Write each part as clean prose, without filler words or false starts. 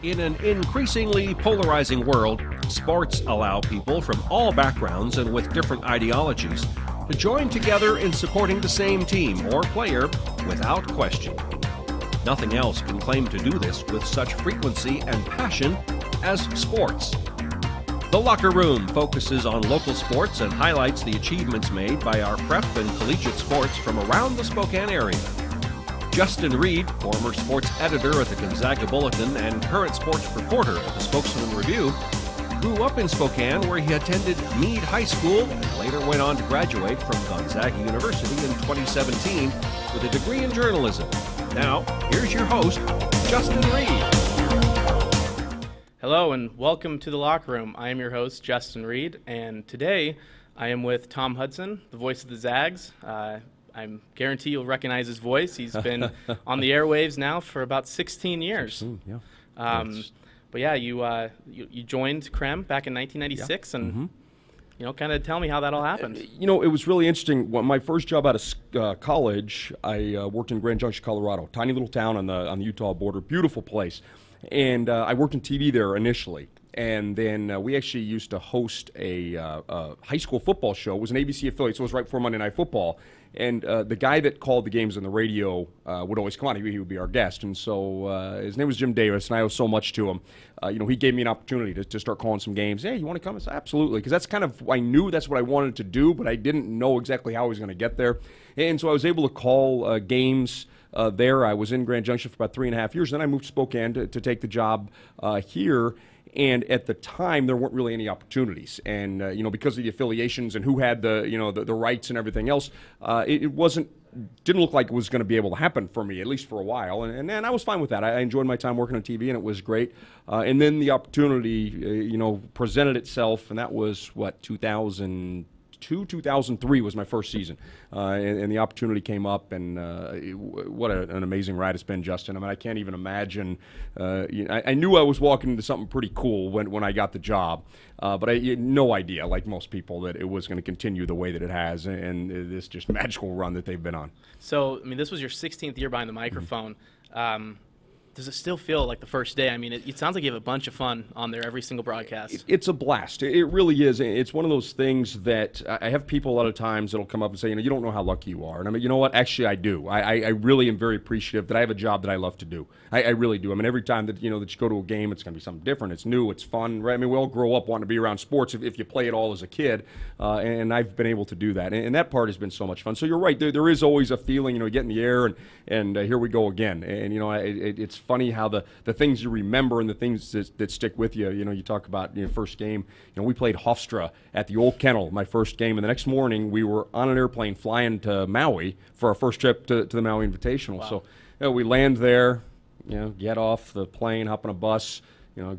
In an increasingly polarizing world, sports allow people from all backgrounds and with different ideologies to join together in supporting the same team or player without question. Nothing else can claim to do this with such frequency and passion as sports. The Locker Room focuses on local sports and highlights the achievements made by our prep and collegiate sports from around the Spokane area. Justin Reed, former sports editor at the Gonzaga Bulletin and current sports reporter at the Spokesman Review, grew up in Spokane where he attended Meade High School and later went on to graduate from Gonzaga University in 2017 with a degree in journalism. Now, here's your host, Justin Reed. Hello and welcome to The Locker Room. I am your host, Justin Reed, and today I am with Tom Hudson, the voice of the Zags. I guarantee you'll recognize his voice. He's been on the airwaves now for about 16 years. But yeah, you joined Krem back in 1996, and kind of tell me how that all happened. It was really interesting. When my first job out of college, I worked in Grand Junction, Colorado, tiny little town on the Utah border, beautiful place, and I worked in TV there initially. And then we actually used to host a high school football show. It was an ABC affiliate, so it was right before Monday Night Football. And the guy that called the games on the radio would always come on. He would be our guest. And so his name was Jim Davis, and I owe so much to him. He gave me an opportunity to start calling some games. Hey, you want to come? I said, absolutely, because that's kind of, I knew that's what I wanted to do, but I didn't know exactly how I was going to get there. And so I was able to call games there. I was in Grand Junction for about 3.5 years. Then I moved to Spokane to take the job here. And at the time, there weren't really any opportunities, and because of the affiliations and who had the rights and everything else, it didn't look like it was going to be able to happen for me, at least for a while. And I was fine with that. I enjoyed my time working on TV, and it was great. And then the opportunity, presented itself, and that was 2003 was my first season, and the opportunity came up, and what an amazing ride it's been, Justin. I mean, I can't even imagine. I knew I was walking into something pretty cool when I got the job, but I had no idea, like most people, that it was going to continue the way that it has, and this just magical run that they've been on. So, I mean, this was your 16th year behind the microphone. Does it still feel like the first day? I mean, it sounds like you have a bunch of fun on there every single broadcast. It's a blast. It really is. It's one of those things that I have people a lot of times that'll come up and say, you don't know how lucky you are. And I mean, you know what? Actually, I do. I really am very appreciative that I have a job that I love to do. I really do. I mean, every time that you go to a game, it's going to be something different. It's new. It's fun, right? I mean, we all grow up wanting to be around sports if you play it all as a kid, and I've been able to do that. And that part has been so much fun. So you're right. There is always a feeling, you get in the air, and here we go again. And it's funny how the things you remember and the things that stick with you. You talk about first game. We played Hofstra at the Old Kennel my first game, and the next morning we were on an airplane flying to Maui for our first trip to the Maui Invitational. Wow. So we land there, get off the plane, hop on a bus.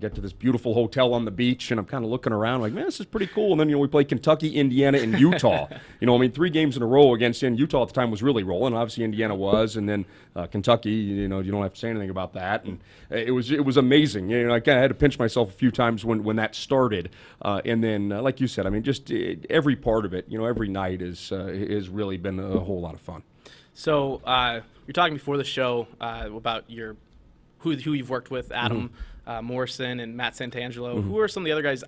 Get to this beautiful hotel on the beach, and I'm kind of looking around like, man, this is pretty cool. And then, we played Kentucky, Indiana, and Utah. 3 games in a row against Utah at the time was really rolling. Obviously, Indiana was, and then Kentucky, you don't have to say anything about that. And it was amazing. I kind of had to pinch myself a few times when that started. And then, like you said, I mean, just every part of it, every night has really been a whole lot of fun. So you're talking before the show about who you've worked with, Adam Morrison and Matt Santangelo. Who are some of the other guys?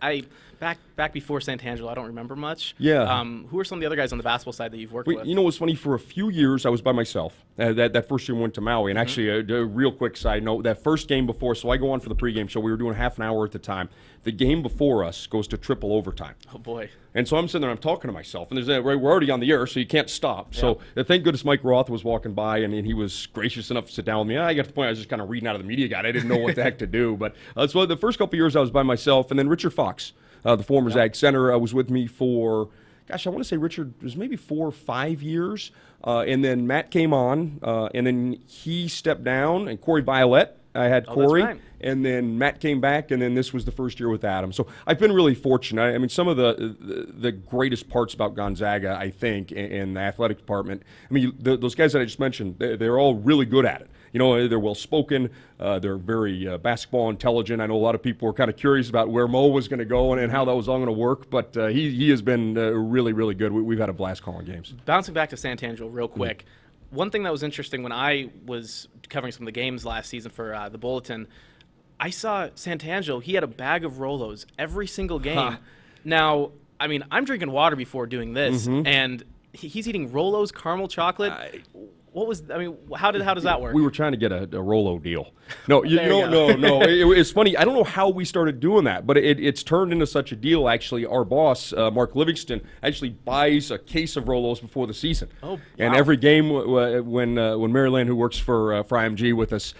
Back before Santangelo, I don't remember much. Yeah. Who are some of the other guys on the basketball side that you've worked with? What's funny? For a few years, I was by myself. That first year we went to Maui, and actually, a real quick side note: that first game before, so I go on for the pregame show. We were doing half an hour at the time. The game before us goes to triple overtime. Oh boy! And so I'm sitting there, I'm talking to myself, and we're already on the air, so you can't stop. Yeah. So thank goodness Mike Roth was walking by, and he was gracious enough to sit down with me. I got to the point I was just kind of reading out of the media guide. I didn't know what the heck to do. But so the first couple of years I was by myself, and then Richard Fox, the former Zag center, was with me for, I want to say Richard was maybe 4 or 5 years. And then Matt came on, and then he stepped down, and Corey Violette. I had Corey, right. And then Matt came back, and then this was the first year with Adam. So I've been really fortunate. I mean, some of the greatest parts about Gonzaga, I think, in the athletic department, I mean, those guys that I just mentioned, they're all really good at it. They're well-spoken. They're very basketball intelligent. I know a lot of people were kind of curious about where Mo was going to go and how that was all going to work, but he has been really, really good. We've had a blast calling games. Bouncing back to Santangelo real quick, one thing that was interesting when I was covering some of the games last season for the Bulletin, I saw Santangelo, he had a bag of Rolos every single game. Huh. Now, I mean, I'm drinking water before doing this, and he's eating Rolos, caramel chocolate. How does that work? We were trying to get a Rolo deal. No, no. It's funny. I don't know how we started doing that, but it's turned into such a deal. Actually, our boss, Mark Livingston, actually buys a case of Rolos before the season. Oh, wow. And every game, when Maryland, who works for IMG with us,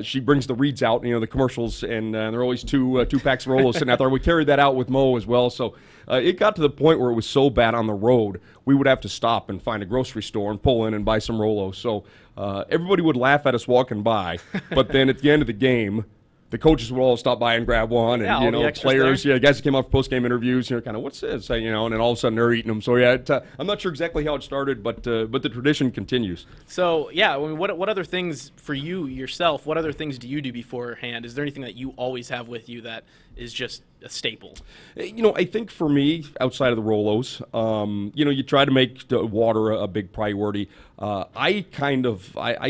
she brings the reads out, the commercials, and there are always two packs of Rolos sitting out there. We carried that out with Mo as well. So it got to the point where it was so bad on the road, we would have to stop and find a grocery store and pull in and buy some Rolos. So everybody would laugh at us walking by, but then at the end of the game, the coaches would all stop by and grab one, and players, guys that came out for post-game interviews, kind of, what's this, and then all of a sudden they're eating them. So I'm not sure exactly how it started, but the tradition continues. So I mean, what other things for you yourself? What other things do you do beforehand? Is there anything that you always have with you that is just a staple? I think for me, outside of the Rolos, you try to make the water a big priority. I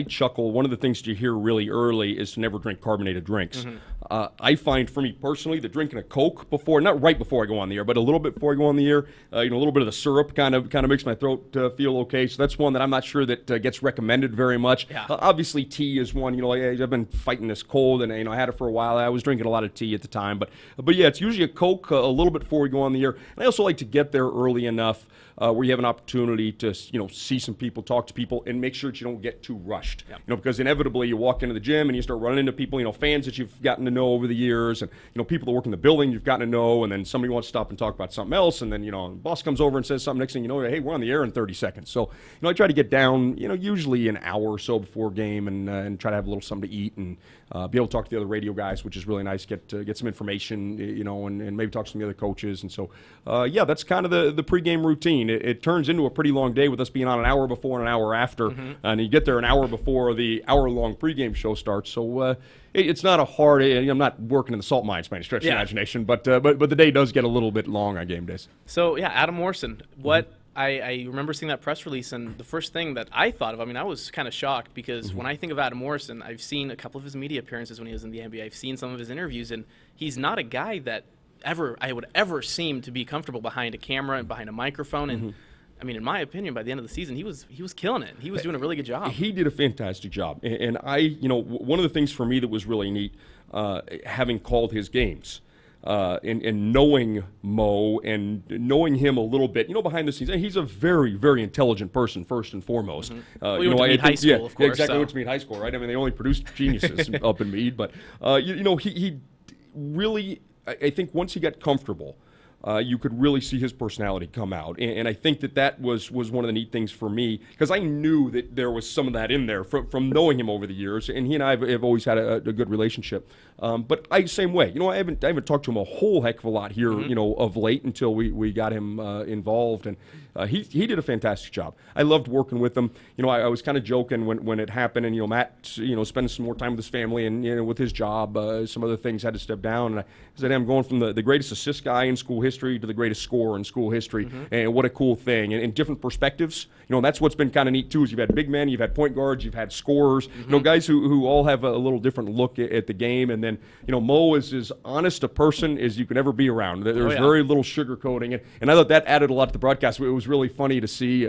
chuckle. One of the things that you hear really early is to never drink carbonated drinks. I find, for me personally, that drinking a Coke not right before I go on the air, but a little bit before I go on the air, a little bit of the syrup kind of makes my throat feel okay. So that's one that I'm not sure that gets recommended very much. Yeah. Obviously, tea is one. I've been fighting this cold, and I had it for a while. I was drinking a lot of tea at the time, but yeah, it's usually a Coke a little bit before we go on the air. And I also like to get there early enough where you have an opportunity to see some people, talk to people, and make sure that you don't get too rushed. Yep. Because inevitably you walk into the gym and you start running into people, fans that you've gotten to know over the years, and people that work in the building you've gotten to know, and then somebody wants to stop and talk about something else, and then the boss comes over and says something. Next thing you know, hey, we're on the air in 30 seconds. So I try to get down usually an hour or so before game, and try to have a little something to eat, and be able to talk to the other radio guys, which is really nice. Get some information, and maybe talk to some of the other coaches. And so that's kind of the pregame routine. It turns into a pretty long day with us being on an hour before and an hour after, and you get there an hour before the hour-long pregame show starts. So it's not a hard. I'm not working in the salt mines by any stretch of the imagination, but the day does get a little bit long on game days. So Adam Morrison, what? I remember seeing that press release, and the first thing that I thought of, I was kind of shocked because when I think of Adam Morrison, I've seen a couple of his media appearances when he was in the NBA. I've seen some of his interviews, and he's not a guy that I would ever seem to be comfortable behind a camera and behind a microphone. And I mean, in my opinion, by the end of the season, he was killing it. He was doing a really good job. He did a fantastic job, and one of the things for me that was really neat, having called his games. And knowing Mo and knowing him a little bit, behind the scenes, and he's a very, very intelligent person, first and foremost. We went to Meade High School, of course. Exactly, went to Meade High School, right? I mean, they only produced geniuses up in Meade, but, he really, I think once he got comfortable, you could really see his personality come out. And I think that was one of the neat things for me, because I knew that there was some of that in there from knowing him over the years, and he and I have always had a good relationship. But same way. I haven't talked to him a whole heck of a lot here, of late until we got him involved, and he did a fantastic job. I loved working with him. I was kind of joking when it happened, and Matt, spending some more time with his family, and with his job, some other things had to step down, and I said, I'm going from the greatest assist guy in school history to the greatest scorer in school history, and what a cool thing, and different perspectives. That's what's been kind of neat too, is you've had big men, you've had point guards, you've had scorers, guys who all have a little different look at the game. And then Mo is as honest a person as you can ever be around. There's very little sugarcoating, and I thought that added a lot to the broadcast. It was really funny to see,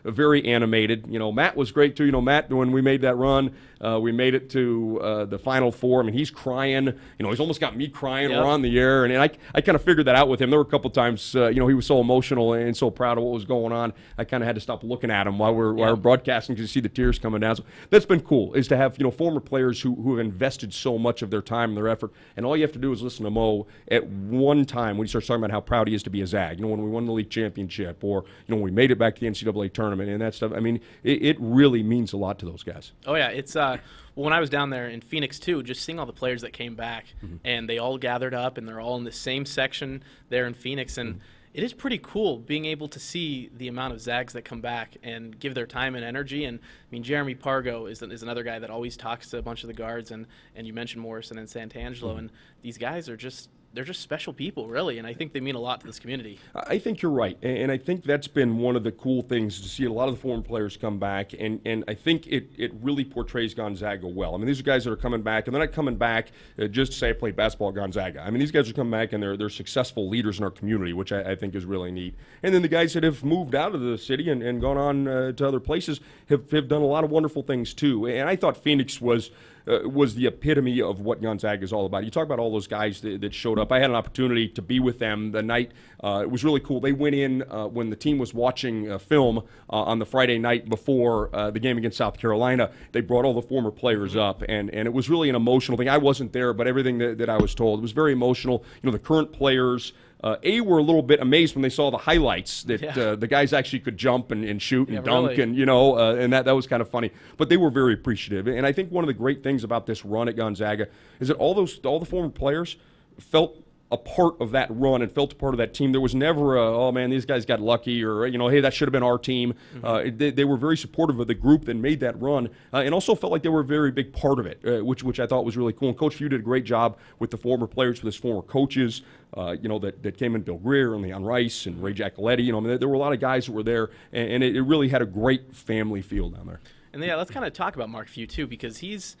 very animated. Matt was great too. Matt, when we made that run, we made it to the Final Four. I mean, he's crying. He's almost got me crying. We're on the air, and I kind of figured that out with him. There were a couple times, he was so emotional and so proud of what was going on. I kind of had to stop looking at him while we're broadcasting to see the tears coming down. So that's been cool, is to have former players who have invested so much of their time and their effort, and all you have to do is listen to Mo at one time when he starts talking about how proud he is to be a Zag. When we won the league championship, or when we made it back to the NCAA tournament and that stuff. I mean, it really means a lot to those guys. Oh yeah, it's well, when I was down there in Phoenix too, just seeing all the players that came back, and they all gathered up, and they're all in the same section there in Phoenix, and it is pretty cool being able to see the amount of Zags that come back and give their time and energy. And I mean, Jeremy Pargo is another guy that always talks to a bunch of the guards, and you mentioned Morrison and Santangelo, and these guys are just they're just special people, really, and I think they mean a lot to this community. I think you're right, and I think that's been one of the cool things to see a lot of the former players come back, and I think it really portrays Gonzaga well. I mean, these are guys that are coming back, and they're not coming back just to say I played basketball at Gonzaga. I mean, these guys are coming back, and they're successful leaders in our community, which I think is really neat. And then the guys that have moved out of the city and gone on to other places have done a lot of wonderful things too. And I thought Phoenix was the epitome of what Gonzaga is all about. You talk about all those guys that showed up. I had an opportunity to be with them the night. It was really cool. They went in when the team was watching film on the Friday night before the game against South Carolina. They brought all the former players up, and it was really an emotional thing. I wasn't there, but everything that I was told, it was very emotional. You know, the current players were a little bit amazed when they saw the highlights that the guys actually could jump and shoot and dunk, really. and and that was kind of funny. But they were very appreciative, and I think one of the great things about this run at Gonzaga is that all the former players felt a part of that run and felt a part of that team. There was never oh man, these guys got lucky, or hey, that should have been our team. They were very supportive of the group that made that run, and also felt like they were a very big part of it, which I thought was really cool. And Coach Few did a great job with the former players, with his former coaches, that came in, Bill Greer and Leon Rice and Ray Giacoletti. I mean, there were a lot of guys that were there, and it really had a great family feel down there. And let's kind of talk about Mark Few too, because he's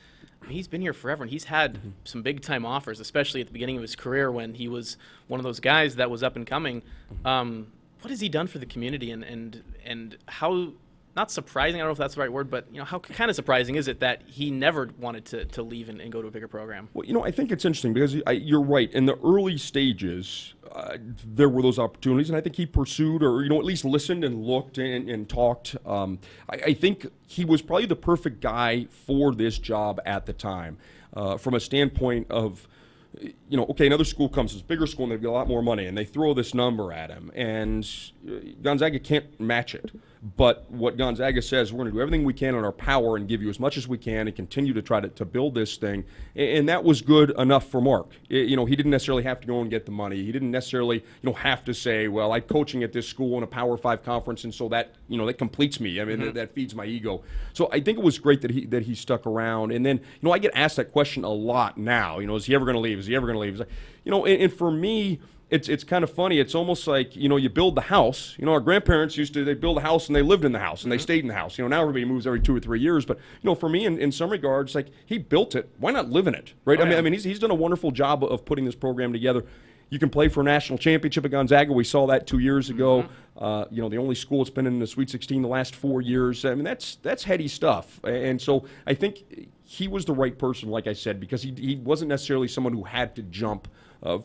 been here forever, and he's had some big-time offers, especially at the beginning of his career when he was one of those guys that was up and coming. What has he done for the community, and how, not surprising, I don't know if that's the right word, but how kind of surprising is it that he never wanted to leave and go to a bigger program? Well, I think it's interesting because you're right. In the early stages, there were those opportunities, and I think he pursued, or at least listened and looked and talked. I think he was probably the perfect guy for this job at the time, from a standpoint of, okay, another school comes, this bigger school, and they've got a lot more money, and they throw this number at him, and Gonzaga can't match it. But what Gonzaga says, we're going to do everything we can in our power and give you as much as we can and continue to try to build this thing. And that was good enough for Mark. He didn't necessarily have to go and get the money. He didn't necessarily, have to say, well, I'm coaching at this school in a Power 5 conference, and so that, that completes me. I mean, that feeds my ego. So I think it was great that he stuck around. And then, I get asked that question a lot now. Is he ever going to leave? Is he ever going to leave? It's like, and for me, it's kind of funny. It's almost like, you build the house. Our grandparents they build a house and they lived in the house and they stayed in the house. Now everybody moves every 2 or 3 years. But, for me, in some regards, like, he built it. Why not live in it, right? I mean, he's done a wonderful job of putting this program together. You can play for a national championship at Gonzaga. We saw that 2 years ago. The only school that's been in the Sweet 16 the last 4 years. I mean, that's heady stuff. And so I think he was the right person, like I said, because he wasn't necessarily someone who had to jump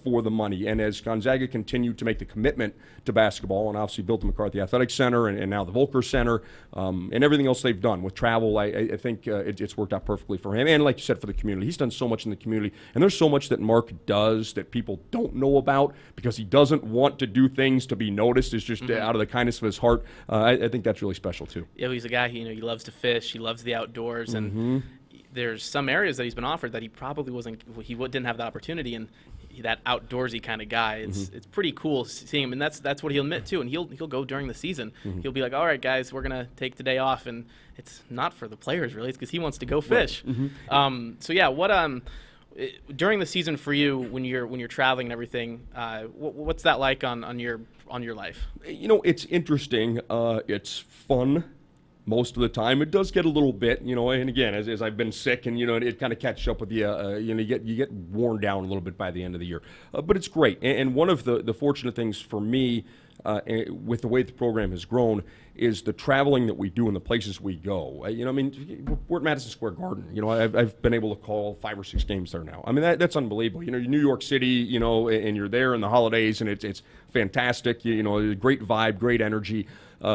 for the money. And as Gonzaga continued to make the commitment to basketball, and obviously built the McCarthy Athletic Center and now the Volcker Center, and everything else they've done with travel, I think it's worked out perfectly for him. And like you said, for the community. He's done so much in the community. And there's so much that Mark does that people don't know about because he doesn't want to do things to be noticed. It's just out of the kindness of his heart. I think that's really special, too. Yeah, he's a guy, he loves to fish. He loves the outdoors. And there's some areas that he's been offered that he probably didn't have the opportunity, and that outdoorsy kind of guy. It's pretty cool seeing him, and that's what he'll admit too. And he'll go during the season. He'll be like, "All right, guys, we're gonna take the day off," and it's not for the players really. It's because he wants to go fish. Right. So yeah, what during the season for you when you're traveling and everything, what's that like on your life? It's interesting. It's fun. Most of the time, it does get a little bit, and again, as I've been sick, and it kind of catches up with you. You get worn down a little bit by the end of the year, but it's great. And one of the fortunate things for me, with the way the program has grown, is the traveling that we do and the places we go. We're at Madison Square Garden. I've been able to call 5 or 6 games there now. I mean, that's unbelievable. You're New York City, and you're there in the holidays, and it's fantastic. Great vibe, great energy.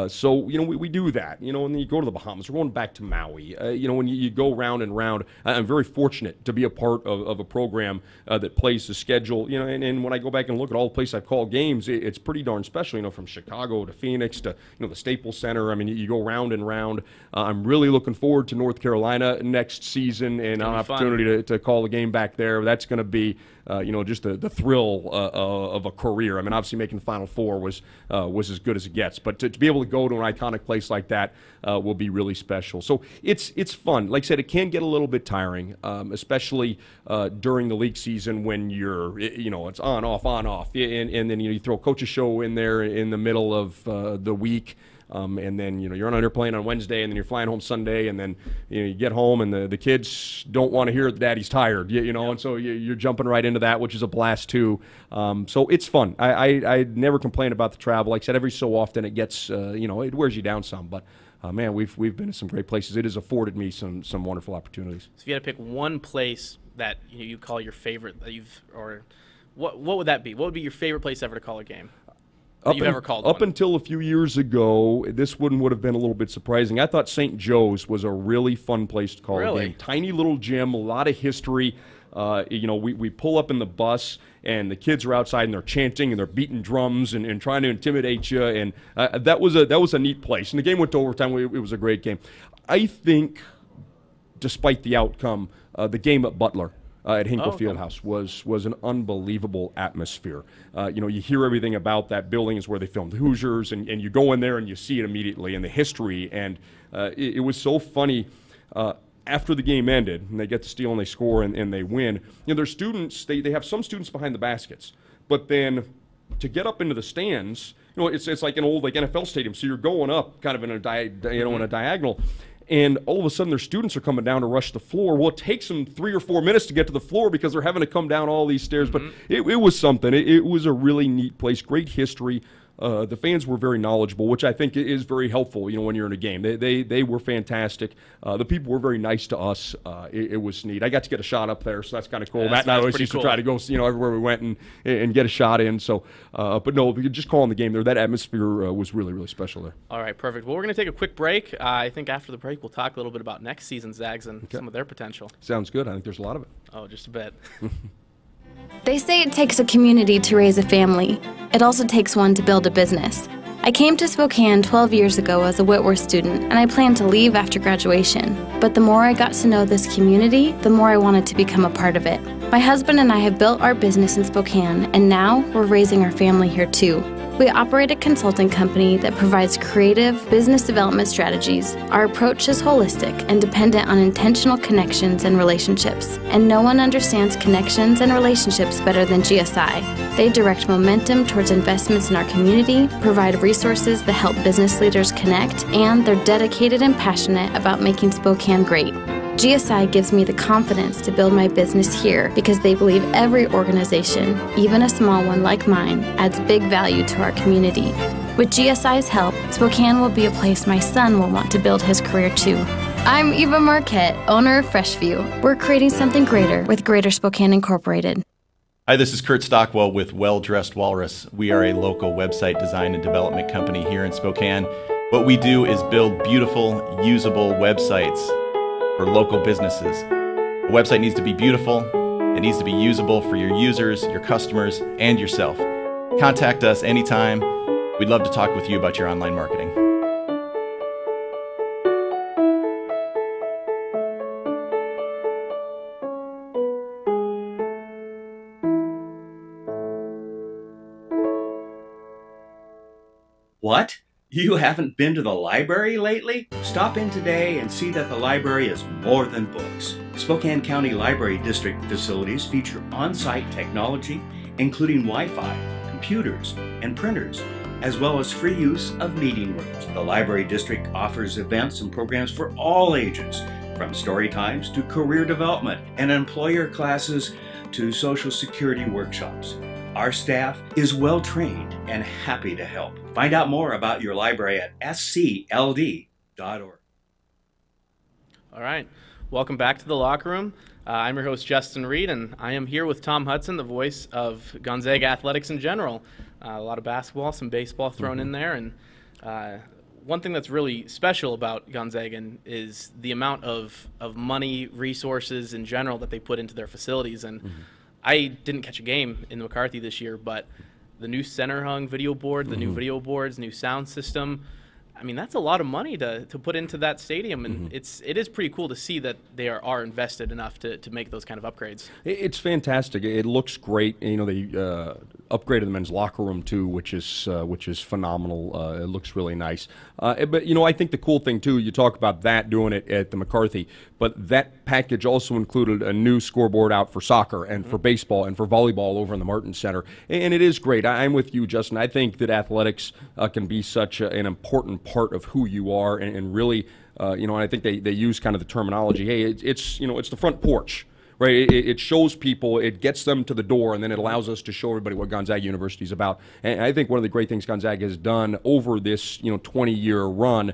So we do that, and then you go to the Bahamas. We're going back to Maui. When you go round and round, I'm very fortunate to be a part of a program that plays the schedule. And when I go back and look at all the places I've called games, it's pretty darn special. From Chicago to Phoenix to the Staples Center. I mean, you go round and round. I'm really looking forward to North Carolina next season and an opportunity to call the game back there. That's going to be just the thrill of a career. I mean, obviously making the Final Four was as good as it gets, but to be able to go to an iconic place like that will be really special. So it's fun. Like I said, it can get a little bit tiring, especially during the league season when it's on, off, and then you throw a coach's show in there in the middle of the week. And then you're on an airplane on Wednesday, and then you're flying home Sunday, and then you get home, and the kids don't want to hear that daddy's tired, and so you're jumping right into that, which is a blast too. So it's fun. I never complain about the travel. Like I said, every so often it gets it wears you down some, but man, we've been to some great places. It has afforded me some wonderful opportunities. So if you had to pick one place that you call your favorite, what would that be? What would be your favorite place ever to call a game? You've ever called up one? Until a few years ago, this would have been a little bit surprising. I thought St. Joe's was a really fun place to call a game. Tiny little gym, a lot of history. We pull up in the bus, and the kids are outside, and they're chanting, and they're beating drums and trying to intimidate you. And that was a neat place. And the game went to overtime. It was a great game. I think, despite the outcome, the game at Butler at Hinkle Fieldhouse was an unbelievable atmosphere. You hear everything about that building is where they filmed Hoosiers, and you go in there and you see it immediately and the history. And it was so funny. After the game ended, and they get to steal and they score and they win, their students, they have some students behind the baskets. But then to get up into the stands, it's like an old NFL stadium. So you're going up kind of in a diagonal. And all of a sudden, their students are coming down to rush the floor. Well, it takes them 3 or 4 minutes to get to the floor because they're having to come down all these stairs. But it was something. It was a really neat place, great history. The fans were very knowledgeable, which I think is very helpful, when you're in a game. They were fantastic. The people were very nice to us. It was neat. I got to get a shot up there, so that's kind of cool. Yeah, Matt and I always used to try to go, everywhere we went and get a shot in. So, but no, just calling the game there, that atmosphere was really, really special there. All right, perfect. Well, we're going to take a quick break. I think after the break, we'll talk a little bit about next season's Zags and some of their potential. Sounds good. I think there's a lot of it. Oh, just a bit. They say it takes a community to raise a family. It also takes one to build a business. I came to Spokane 12 years ago as a Whitworth student, and I planned to leave after graduation. But the more I got to know this community, the more I wanted to become a part of it. My husband and I have built our business in Spokane, and now we're raising our family here too. We operate a consulting company that provides creative business development strategies. Our approach is holistic and dependent on intentional connections and relationships. And no one understands connections and relationships better than GSI. They direct momentum towards investments in our community, provide resources that help business leaders connect, and they're dedicated and passionate about making Spokane great. GSI gives me the confidence to build my business here because they believe every organization, even a small one like mine, adds big value to our community. With GSI's help, Spokane will be a place my son will want to build his career too. I'm Eva Marquette, owner of Freshview. We're creating something greater with Greater Spokane Incorporated. Hi, this is Kurt Stockwell with Well Dressed Walrus. We are a local website design and development company here in Spokane. What we do is build beautiful, usable websites for local businesses. A website needs to be beautiful, it needs to be usable for your users, your customers, and yourself. Contact us anytime. We'd love to talk with you about your online marketing. What? You haven't been to the library lately? Stop in today and see that the library is more than books. Spokane County Library District facilities feature on-site technology, including Wi-Fi, computers, and printers, as well as free use of meeting rooms. The Library District offers events and programs for all ages, from story times to career development and employer classes to Social Security workshops. Our staff is well trained and happy to help. Find out more about your library at scld.org. All right. Welcome back to the locker room. I'm your host, Justin Reed, and I am here with Tom Hudson, the voice of Gonzaga athletics in general. A lot of basketball, some baseball thrown in there. And one thing that's really special about Gonzaga is the amount of money, resources in general that they put into their facilities. And I didn't catch a game in McCarthy this year, but the new center hung video board, the new video boards, new sound system, I mean, that's a lot of money to put into that stadium, and it is pretty cool to see that they are invested enough to make those kind of upgrades. It's fantastic. It looks great. You know, they upgraded the men's locker room too, which is phenomenal. It looks really nice. But you know, I think the cool thing too, you talk about that doing it at the McCarthy, but that package also included a new scoreboard out for soccer and for baseball and for volleyball over in the Martin Center, and it is great. I'm with you, Justin. I think that athletics can be such an important part of who you are, and really, you know, and I think they use kind of the terminology. Hey, it's you know, it's the front porch. Right, it shows people, it gets them to the door, and then it allows us to show everybody what Gonzaga University is about. And I think one of the great things Gonzaga has done over this 20-year run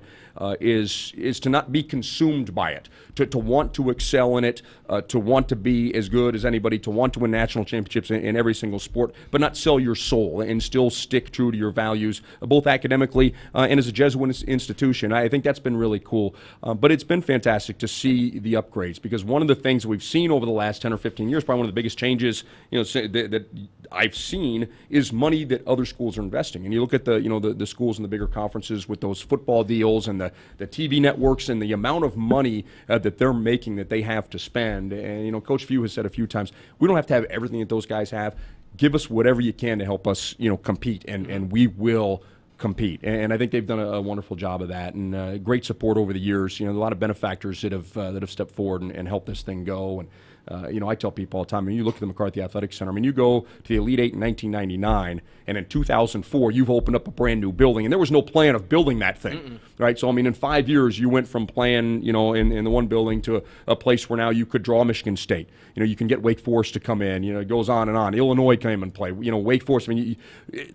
is to not be consumed by it, to want to excel in it, to want to be as good as anybody, to want to win national championships in every single sport, but not sell your soul and still stick true to your values, both academically and as a Jesuit institution. I think that's been really cool. But it's been fantastic to see the upgrades, because one of the things that we've seen over the last 10 or 15 years, probably one of the biggest changes, that I've seen, is money that other schools are investing. And you look at the schools in the bigger conferences with those football deals and the TV networks and the amount of money that they're making that they have to spend. And Coach Few has said a few times, we don't have to have everything that those guys have. Give us whatever you can to help us, compete, and we will compete. And I think they've done a wonderful job of that, and great support over the years. A lot of benefactors that have stepped forward and helped this thing go. And I tell people all the time, when you look at the McCarthy Athletic Center, you go to the Elite Eight in 1999, and in 2004, you've opened up a brand new building, and there was no plan of building that thing, right? So, in 5 years, you went from playing, in the one building to a place where now you could draw Michigan State. You can get Wake Forest to come in. It goes on and on. Illinois came and play. Wake Forest.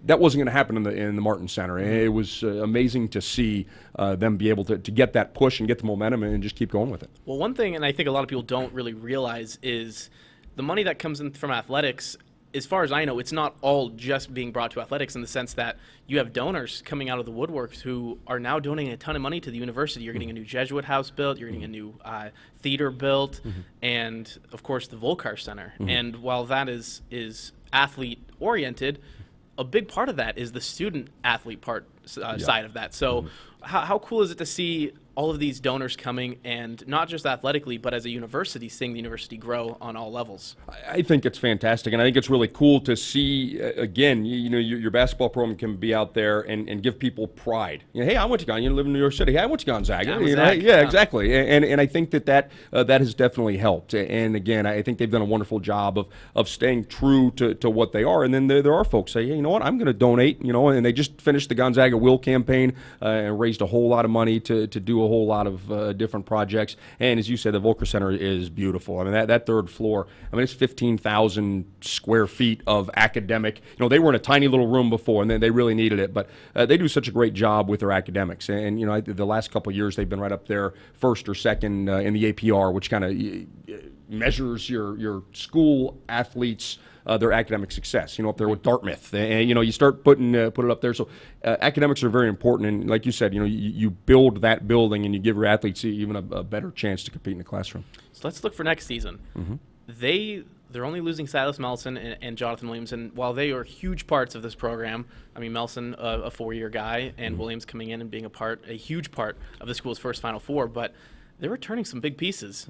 That wasn't going to happen in the Martin Center. It was amazing to see them be able to get that push and get the momentum and just keep going with it. Well, one thing, and I think a lot of people don't really realize, is the money that comes in from athletics. As far as I know, it's not all just being brought to athletics, in the sense that you have donors coming out of the woodworks who are now donating a ton of money to the university. You're getting a new Jesuit house built, you're getting a new theater built, and of course the Volcar Center. And while that is athlete oriented, a big part of that is the student athlete side of that. So how cool is it to see all of these donors coming, and not just athletically, but as a university, seeing the university grow on all levels? I think it's fantastic, and I think it's really cool to see, again, your basketball program can be out there and give people pride. Hey, I went to Gonzaga. You live in New York City. Hey, I went to Gonzaga. Yeah, exactly. And I think that has definitely helped. And again, I think they've done a wonderful job of staying true to what they are. And then there are folks say, hey, you know what, I'm going to donate. And they just finished the Gonzaga Will campaign and raised a whole lot of money to do a whole lot of different projects. And as you said, the Volcker Center is beautiful. That third floor, it's 15,000 square feet of academic. They were in a tiny little room before, and then they really needed it. But they do such a great job with their academics. And the last couple of years, they've been right up there, first or second in the APR, which kind of measures your school athletes' their academic success, up there with Dartmouth. And, you start put it up there. So academics are very important. And like you said, you build that building and you give your athletes even a better chance to compete in the classroom. So let's look for next season. They're only losing Silas Melson and Jonathan Williams, and while they are huge parts of this program, Melson, a 4-year guy, and Williams coming in and being a huge part of the school's first Final Four, but they're returning some big pieces.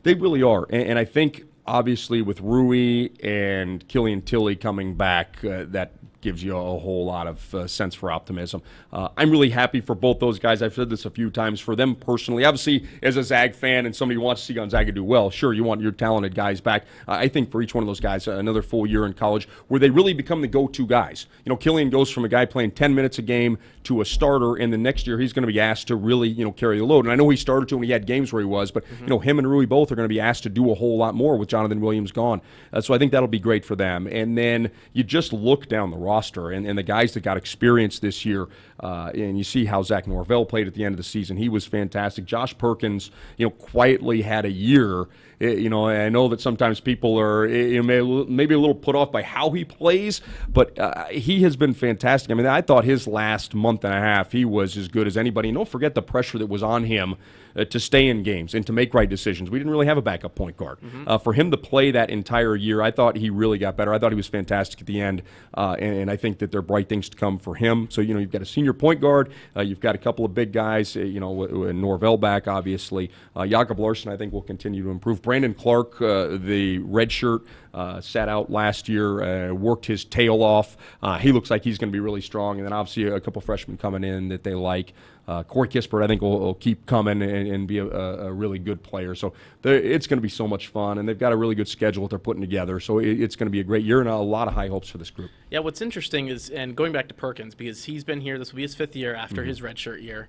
They really are. And I think, obviously, with Rui and Killian Tilly coming back, that gives you a whole lot of sense for optimism. I'm really happy for both those guys. I've said this a few times. For them personally, obviously, as a Zag fan and somebody who wants to see Gonzaga do well, sure, you want your talented guys back. I think for each one of those guys, another full year in college where they really become the go-to guys. Killian goes from a guy playing 10 minutes a game to a starter, and the next year he's going to be asked to really, carry the load. And I know he started to when he had games where he was, but, him and Rui both are going to be asked to do a whole lot more with Jonathan Williams gone. So I think that'll be great for them. And then you just look down the roster and the guys that got experience this year, and you see how Zach Norvell played at the end of the season. He was fantastic. Josh Perkins, quietly had a year. I know that sometimes people are maybe a little put off by how he plays, but he has been fantastic. I thought his last month and a half, he was as good as anybody. And don't forget the pressure that was on him to stay in games and to make right decisions. We didn't really have a backup point guard. For him him to play that entire year, I thought he really got better. I thought he was fantastic at the end, and I think that there are bright things to come for him. So, you've got a senior point guard. You've got a couple of big guys, Norvell back, obviously. Jakob Larson, I think, will continue to improve. Brandon Clark, the red shirt, sat out last year, worked his tail off. He looks like he's going to be really strong. And then, obviously, a couple freshmen coming in that they like. Corey Kispert, I think, will keep coming and be a really good player. So it's going to be so much fun, and they've got a really good schedule that they're putting together. So it's going to be a great year, and a lot of high hopes for this group. Yeah, what's interesting is, and going back to Perkins, because he's been here, this will be his 5th year after his redshirt year.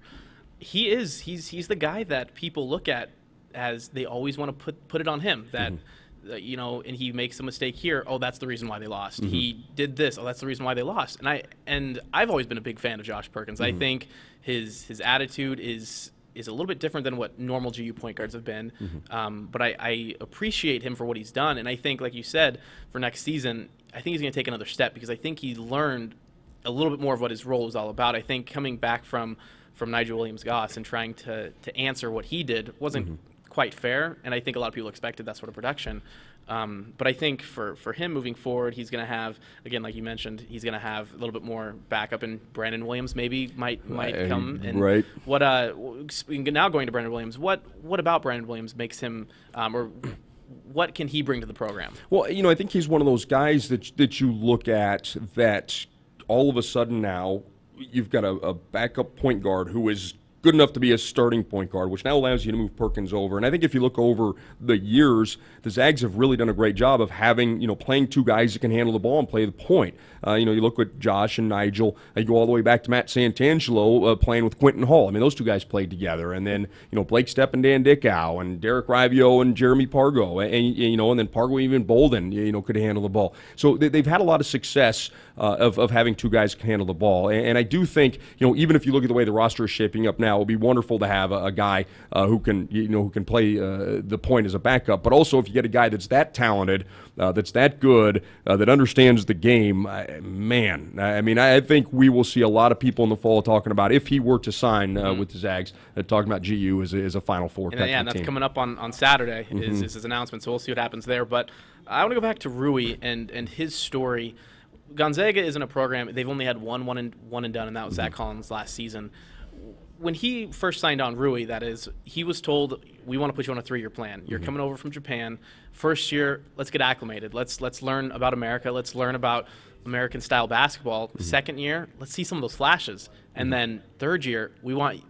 He's the guy that people look at as they always want to put it on him, that and he makes a mistake here, oh, that's the reason why they lost. He did this, oh, that's the reason why they lost. And I've always been a big fan of Josh Perkins. I think his attitude is a little bit different than what normal GU point guards have been. But I appreciate him for what he's done. And I think, like you said, for next season, I think he's going to take another step, because I think he learned a little bit more of what his role was all about. I think coming back from Nigel Williams-Goss and trying to answer what he did wasn't quite fair, and I think a lot of people expected that sort of production. But I think for him moving forward, he's going to have, again, like you mentioned, he's going to have a little bit more backup, and Brandon Williams maybe might come. And right. What now going to Brandon Williams, what about Brandon Williams makes him, or what can he bring to the program? Well, I think he's one of those guys that you look at that all of a sudden now you've got a backup point guard who is good enough to be a starting point guard, which now allows you to move Perkins over. And I think if you look over the years, the Zags have really done a great job of having, playing two guys that can handle the ball and play the point. You look at Josh and Nigel. You go all the way back to Matt Santangelo playing with Quentin Hall. I mean, those two guys played together. And then, Blake Stepp and Dan Dickow and Derek Rivio and Jeremy Pargo. And then Pargo, even Bolden, could handle the ball. So they've had a lot of success of having two guys who can handle the ball. And I do think, even if you look at the way the roster is shaping up now, it would be wonderful to have a guy who can play the point as a backup. But also, if you get a guy that's that talented, that's that good, that understands the game, I think we will see a lot of people in the fall talking about, if he were to sign with the Zags, talking about GU as a Final Four type of team. And that's coming up on Saturday is his announcement, so we'll see what happens there. But I want to go back to Rui and his story. Gonzaga isn't a program. They've only had one and done, and that was Zach Collins last season. When he first signed on, Rui, that is, he was told, we want to put you on a 3-year plan. You're coming over from Japan. First year, let's get acclimated. Let's learn about America. Let's learn about American-style basketball. Second year, let's see some of those flashes. And then third year, we want,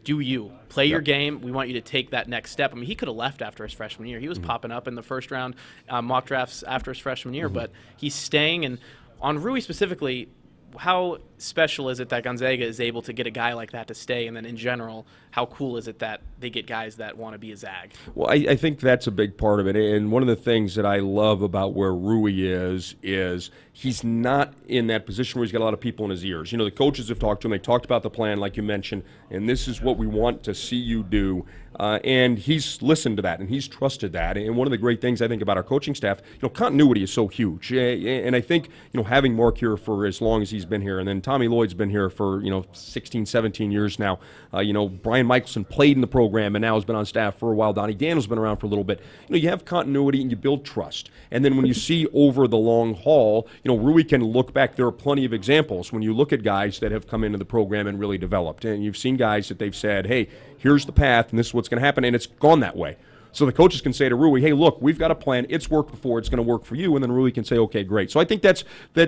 do you. Play your game. We want you to take that next step. I mean, he could have left after his freshman year. He was popping up in the first round mock drafts after his freshman year, but he's staying. And on Rui specifically, how special is it that Gonzaga is able to get a guy like that to stay? And then in general, how cool is it that they get guys that want to be a Zag? Well, I think that's a big part of it. And one of the things that I love about where Rui is he's not in that position where he's got a lot of people in his ears. The coaches have talked to him. They talked about the plan, like you mentioned, and this is what we want to see you do. And he's listened to that, and he's trusted that. And one of the great things I think about our coaching staff, continuity is so huge. And I think, having Mark here for as long as he's been here, and then Tommy Lloyd's been here for, 16, 17 years now. Brian Michelson played in the program and now has been on staff for a while. Donnie Daniel's been around for a little bit. You have continuity and you build trust. And then when you see over the long haul, Rui can look back. There are plenty of examples when you look at guys that have come into the program and really developed. And you've seen guys that they've said, hey, here's the path and this is what's going to happen, and it's gone that way. So the coaches can say to Rui, hey, look, we've got a plan. It's worked before. It's going to work for you. And then Rui can say, okay, great. So I think that's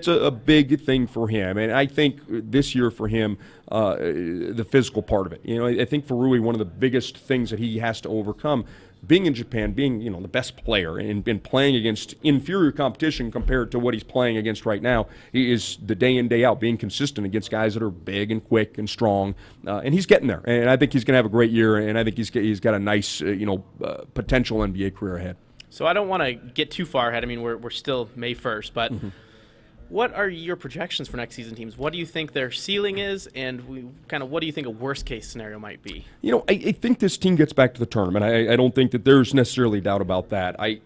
a big thing for him. And I think this year for him, the physical part of it. I think for Rui, one of the biggest things that he has to overcome, being in Japan, being the best player and playing against inferior competition compared to what he's playing against right now, he is the day in, day out, being consistent against guys that are big and quick and strong. And he's getting there. And I think he's going to have a great year. And I think he's got a nice potential NBA career ahead. So I don't want to get too far ahead. I mean, we're still May 1st, but what are your projections for next season teams? What do you think their ceiling is, and what do you think a worst-case scenario might be? I think this team gets back to the tournament. I don't think that there's necessarily doubt about that. I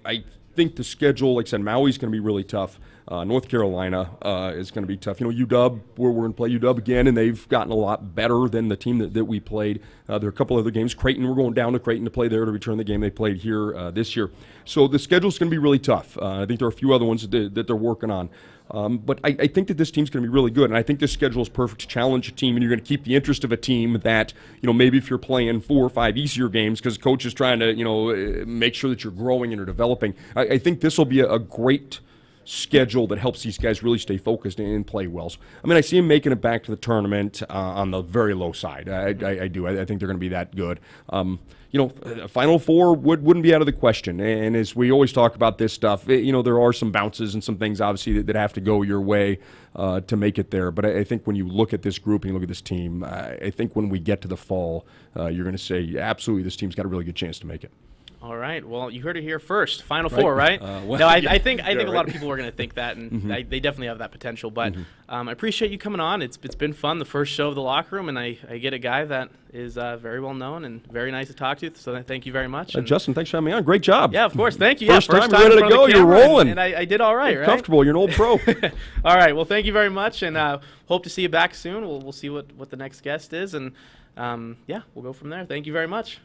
think the schedule, like I said, Maui's going to be really tough. North Carolina is going to be tough. UW, we're going to play UW again, and they've gotten a lot better than the team that we played. There are a couple other games. Creighton, we're going down to Creighton to play there to return the game they played here this year. So the schedule's going to be really tough. I think there are a few other ones that they're working on. But I think that this team's going to be really good, and I think this schedule is perfect to challenge a team, and you're going to keep the interest of a team that, maybe if you're playing 4 or 5 easier games because the coach is trying to, make sure that you're growing and you're developing. I think this will be a great schedule that helps these guys really stay focused and play well. So, I see them making it back to the tournament on the very low side. I do. I think they're going to be that good. Final Four wouldn't be out of the question. And as we always talk about this stuff, there are some bounces and some things obviously that have to go your way to make it there. But I think when you look at this group and you look at this team, I think when we get to the fall, you're going to say absolutely this team's got a really good chance to make it. All right. Well, you heard it here first. Final Four, right? No, I think a lot of people are going to think that, and they definitely have that potential. But I appreciate you coming on. It's been fun. The first show of the locker room, and I get a guy that is very well known and very nice to talk to. So thank you very much. Justin, thanks for having me on. Great job. Yeah, of course. Thank you. First time ready to go. You're rolling. And I did all right. You're comfortable. You're an old pro. All right. Well, thank you very much, and hope to see you back soon. We'll see what the next guest is, and we'll go from there. Thank you very much.